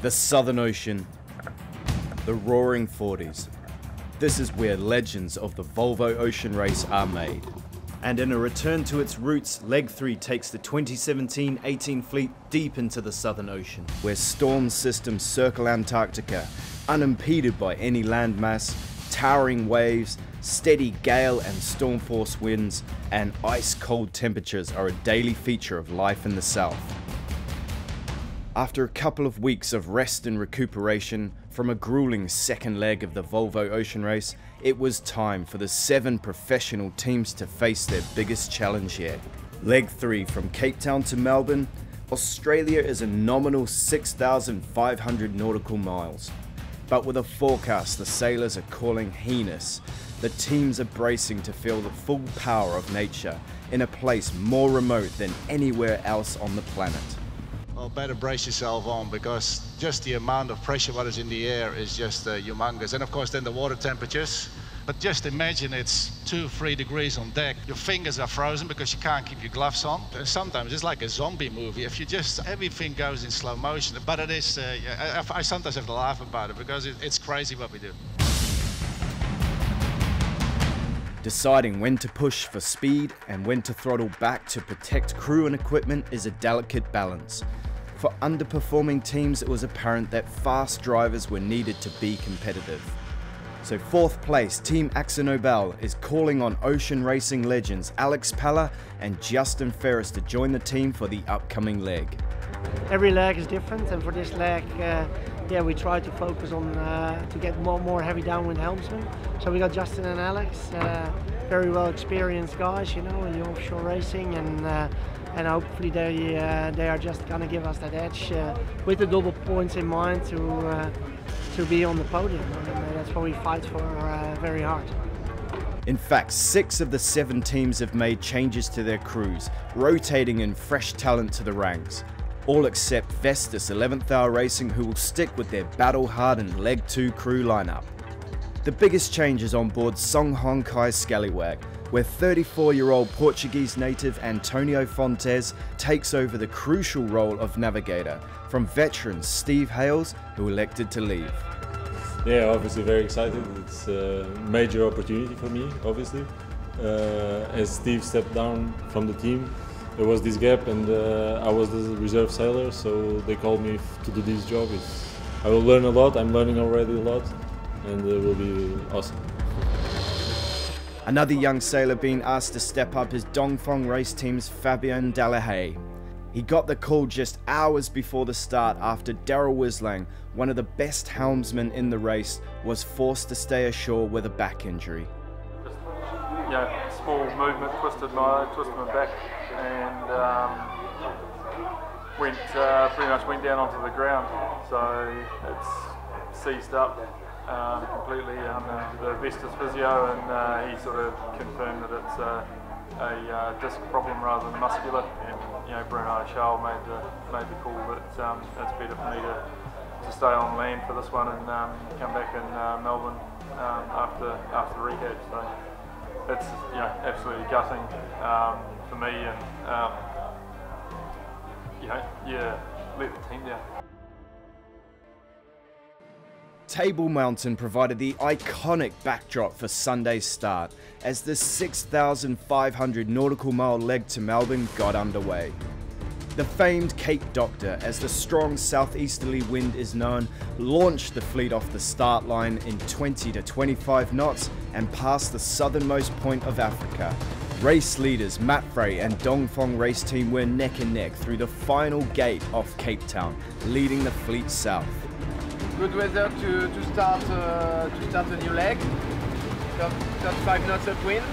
The Southern Ocean, the Roaring Forties. This is where legends of the Volvo ocean race are made. And in a return to its roots, Leg 3 takes the 2017-18 fleet deep into the Southern Ocean, where storm systems circle Antarctica, unimpeded by any landmass, towering waves, steady gale and storm force winds, and ice-cold temperatures are a daily feature of life in the south. After a couple of weeks of rest and recuperation from a grueling second leg of the Volvo Ocean Race, it was time for the 7 professional teams to face their biggest challenge yet. Leg 3 from Cape Town to Melbourne, Australia is a nominal 6,500 nautical miles. But with a forecast the sailors are calling heinous, the teams are bracing to feel the full power of nature in a place more remote than anywhere else on the planet. Well, better brace yourself on, because just the amount of pressure what is in the air is just humongous. And of course then the water temperatures. But just imagine it's 2-3 degrees on deck. Your fingers are frozen because you can't keep your gloves on. And sometimes it's like a zombie movie. If you just, everything goes in slow motion. But it is, I sometimes have to laugh about it because it's crazy what we do. Deciding when to push for speed and when to throttle back to protect crew and equipment is a delicate balance. For underperforming teams, it was apparent that fast drivers were needed to be competitive. So 4th place, Team AkzoNobel is calling on ocean racing legends Alex Palla and Justin Ferris to join the team for the upcoming leg. Every leg is different, and for this leg, we try to focus on to get more heavy downwind helmsmen. So we got Justin and Alex, very well experienced guys, you know, in the offshore racing, and hopefully they are just gonna give us that edge with the double points in mind to be on the podium. And that's what we fight for very hard. In fact, 6 of the 7 teams have made changes to their crews, rotating in fresh talent to the ranks. All except Vestas 11th Hour Racing, who will stick with their battle-hardened Leg 2 crew lineup. The biggest change is on board Song Hong Kai Scallywag, where 34-year-old Portuguese native Antonio Fontes takes over the crucial role of navigator from veteran Steve Hales, who elected to leave. Yeah, obviously very excited. It's a major opportunity for me, obviously. As Steve stepped down from the team, there was this gap, and I was the reserve sailor, so they called me to do this job. I will learn a lot, I'm learning already a lot, and it will be awesome. Another young sailor being asked to step up is Dongfeng Race Team's Fabian Delahaye. He got the call just hours before the start after Daryl Wislang, one of the best helmsmen in the race, was forced to stay ashore with a back injury. Just, small movement, twisted my back, and pretty much went down onto the ground. So it's seized up completely. The Vestas physio, and he sort of confirmed that it's a disc problem rather than muscular. And Bruno Charles made the call that it's better for me to stay on land for this one and come back in Melbourne after rehab. So it's absolutely gutting for me, and let the team down. Table Mountain provided the iconic backdrop for Sunday's start as the 6,500 nautical mile leg to Melbourne got underway. The famed Cape Doctor, as the strong southeasterly wind is known, launched the fleet off the start line in 20 to 25 knots and past the southernmost point of Africa. Race leaders Matt Frey and Dongfeng Race Team were neck and neck through the final gate off Cape Town, leading the fleet south. Good weather to start the new leg. 35 knots upwind,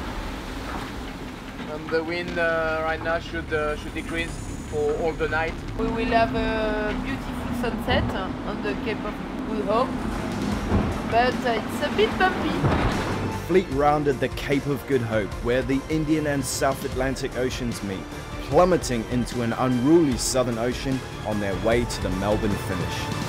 and the wind right now should decrease for all the night. We will have a beautiful sunset on the Cape of Good Hope, but it's a bit bumpy. Fleet rounded the Cape of Good Hope, where the Indian and South Atlantic Oceans meet, plummeting into an unruly Southern Ocean on their way to the Melbourne finish.